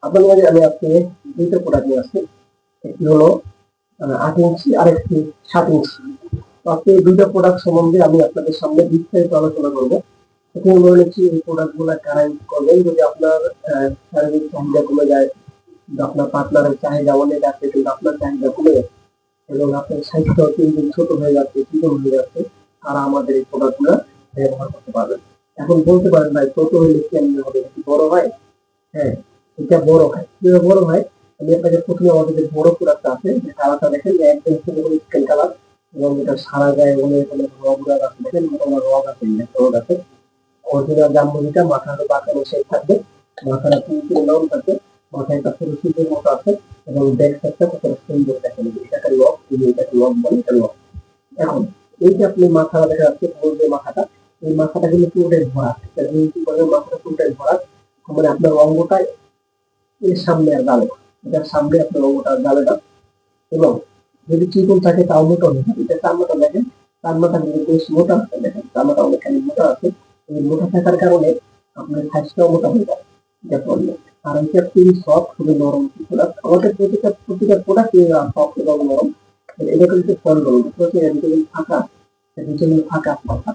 আপনাদের মাঝে আমি আজকে দুইটা প্রোডাক্ট নিয়ে আসছি। একটি হলো 8 ইঞ্চি আর একটি 7 ইঞ্চি। তো আজকে এই দুইটা প্রোডাক্ট সম্বন্ধে আমি আপনাদের সামনে বিস্তারিত আলোচনা করবো। প্রথমে বলে নিচ্ছি এই প্রোডাক্ট গুলা কারা ইউজ করবেন। যদি আপনার শারীরিক চাহিদা কমে যায়, আপনার পার্টনারের চাহিদা অনেক আছে কিন্তু আপনার চাহিদা কমে যাচ্ছে এবং আপনার স্বাস্থ্য দিন দিন ছোট হয়ে যাচ্ছে, চিকন হয়ে যাচ্ছে, তারা আমাদের এই প্রোডাক্ট গুলা ব্যবহার করতে পারবেন। এখন বলতে পারেন ভাই ছোট হলে কেমনি হবে, একটু বড় হয়? হ্যাঁ, এটা বড় হয়। কিভাবে বড় হয়? আমি আপনাকে প্রথমে আমাদের যে বড় প্রোডাক্ট আছে যে কালারটা দেখেন যে একদম ছোট করে স্কিন কালার এবং এটা সারা গায়ে অনেক অনেক রগ রাগ আছে, দেখেন মোটামুটি রগ আছে, রগ আছে। অরিজিনাল জামরুলিটা মাথা হলো বাঁকানো শেপ থাকবে, মাথাটা তিন রাউন্ড থাকবে, মাথায় একটা ছোট সুযোগ মতো আছে এবং ব্যাক সাইডটা কত সুন্দর দেখেন, এটাকে লক, এটাকে লক বলে, এটা লক। এখন এই যে আপনি মাথা দেখা যাচ্ছে পুরো যে মাথাটা, এই মাথাটা কিন্তু পুরোটাই ভরা, এটা কি বলে মাথাটা পুরোটাই ভরা, মানে আপনার অঙ্গটা এর সামনে আর যাবে না, এটার সামনে আপনার অঙ্গটা আর যাবে না। এবং যদি চিকন থাকে তাও মোটা হয়ে যাবে। এটা চামড়াটা দেখেন, চামড়াটা কিন্তু বেশ মোটা আছে, দেখেন চামড়াটা অনেকখানি মোটা আছে। এই মোটা থাকার কারণে আপনার সাইজটাও মোটা হয়ে যাবে এটা পরলে। আর এটা খুবই সফট, খুবই নরম প্রোডাক্ট। আমাদের প্রতিটা প্রোডাক্ট সফট এবং নরম। এটা কিন্তু ফল নরম, এর ভিতরে ফাঁকা, এর ভিতরে ফাঁকা ফাঁকা।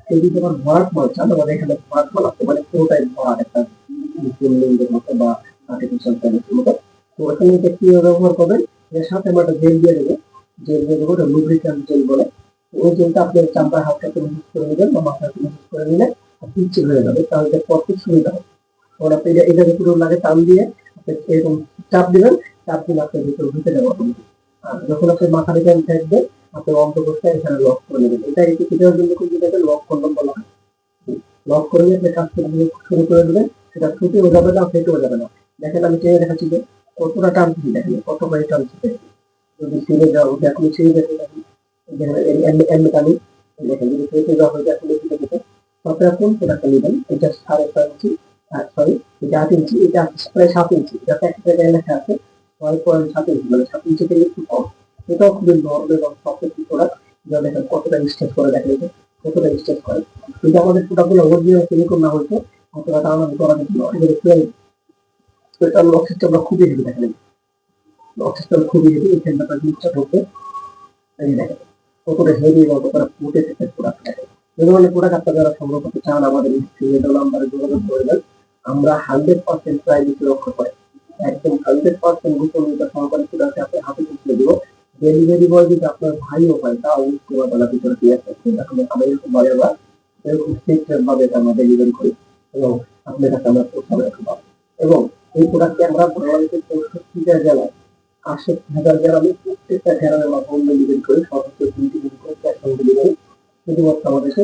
এই যদি আমার ভরাট মাল চান, আমাদের এখানে ভরাট মাল আছে, মানে পুরোটাই ভরা একটা লিঙ্গের মতো বা আর্টিফিশিয়াল প্যানেলের মতো। তো ওখানে এটা কিভাবে ব্যবহার করবেন, এর সাথে আমরা একটা জেল দিয়ে দেবো, জেল দিয়ে দেবো, লুব্রিক্যান্ট জেল বলে। ওই জেলটা আপনার চামড়ার হালকা করে মিক্স করে নেবেন বা মাথায় মিক্স করে নিলে পিচ্ছিল হয়ে যাবে, তাহলে এটা পরতে সুবিধা হবে। তখন আপনি এটা ভিতরে লাগে টান দিয়ে আপনি এরকম চাপ দিবেন, চাপ দিলে আপনার ভিতরে ঢুকে যাবে অটোমেটিক। আর যখন আপনি মাথা রেখে থাকবে, আপনি অন্তর্বস্থায় এখানে লক করে নেবেন। এটা একটু কিছুটার জন্য কিন্তু এটাকে লক করলাম বলা হয়। লক করে নিয়ে আপনি কাজ শুরু করে দেবেন, সেটা ছুটেও যাবে না, ফেটেও যাবে না। দেখেন আমি টেনে দেখাচ্ছি যে কতটা টানছি, দেখেন কত করে টানছি। যদি ছিঁড়ে যাও এখন ছিঁড়ে গেছে, দেখেন এমনি টানি, দেখেন যদি ফেটে যাওয়া হয়ে যায় এখন ফেটে গেছে। তারপরে আপনি প্রোডাক্টটা নেবেন, এটা 6.5 ইঞ্চি, সরি এটা 8 ইঞ্চি, এটা প্রায় 7 ইঞ্চি, যাতে একটা জায়গায় লেখা আছে 6.7 ইঞ্চি, মানে 7 ইঞ্চি থেকে একটু কম। এটাও খুবই নরম এবং সফট একটি প্রোডাক্ট, যা দেখেন কতটা স্ট্রেচ করে, দেখেন এটা কতটা স্ট্রেচ করে। যদি আমাদের প্রোডাক্টগুলো অরিজিনাল সিলিকন না হতো, অতটা টানানো করা যেত না, এবারে এটা লক সিস্টেমটা খুবই হেভি, দেখেন লক সিস্টেম খুবই হেভি। এই সেন্টারটা জিনিসটা ঢুকবে, এই দেখেন কতটা হেভি এবং কতটা ফুটে থেকে প্রোডাক্ট দেখেন। এই ধরনের প্রোডাক্ট আপনারা যারা সংগ্রহ করতে চান আমাদের স্ক্রিনে নাম্বারে যোগাযোগ করবেন। আমরা 100% প্রাইভেসি রক্ষা করে একদম 100% গোপনীয়তা সহকারে প্রোডাক্ট আপনার হাতে পৌঁছে দেবো। ডেলিভারি বয় যদি আপনার ভাইও হয় তাও সেবা বেলার ভিতরে দিয়ে আসছে, এখন আমরা এরকম ভাবে আমরা এরকম সিস্টেম ভাবে আমরা ডেলিভারি করি এবং আপনার কাছে আমরা পৌঁছানো রাখতে পারবো। এবং এই প্রোডাক্টকে আমরা বাংলাদেশের 64টা জেলায় 68,000 গ্রামে প্রত্যেকটা গ্রামে আমরা হোম ডেলিভারি করি, সর্বোচ্চ 2 দিন করে ক্যাশ অন ডেলিভারি। শুধুমাত্র আমাদেরকে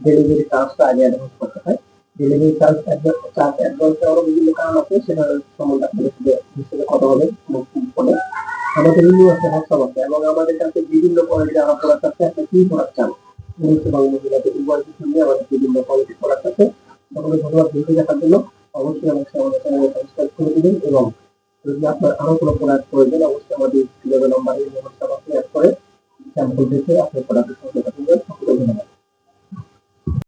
ডেলিভারি চার্জটা আগে অ্যাডভান্স করতে হয়। ডেলিভারি চার্জ অ্যাডভান্স দেওয়ারও বিভিন্ন কারণ আছে, সেটা সম্বন্ধে আপনাদের সাথে বিস্তারিত কথা হবে ফোনে। আমাদের রিভিউ আছে, হোয়াটসঅ্যাপ আছে এবং আমাদের কাছে বিভিন্ন কোয়ালিটির আরো প্রোডাক্ট আছে। আপনি কি প্রোডাক্ট চান, পুরুষ এবং মহিলাদের উভয় কিছু নিয়ে আমাদের বিভিন্ন কোয়ালিটির প্রোডাক্ট আছে। সকলে ধন্যবাদ ভিডিও দেখার জন্য। অবশ্যই আমাদের চ্যানেলে সাবস্ক্রাইব করে দিবেন এবং যদি আপনার আরো কোনো প্রোডাক্ট প্রয়োজন অবশ্যই আমাদের স্ক্রিনে নাম্বারে হোয়াটসঅ্যাপ আপনি অ্যাড করে স্যাম্পল দেখে আপনি প্রোডাক্টের সঙ্গে কথা বলবেন। সকলে ধন্যবাদ।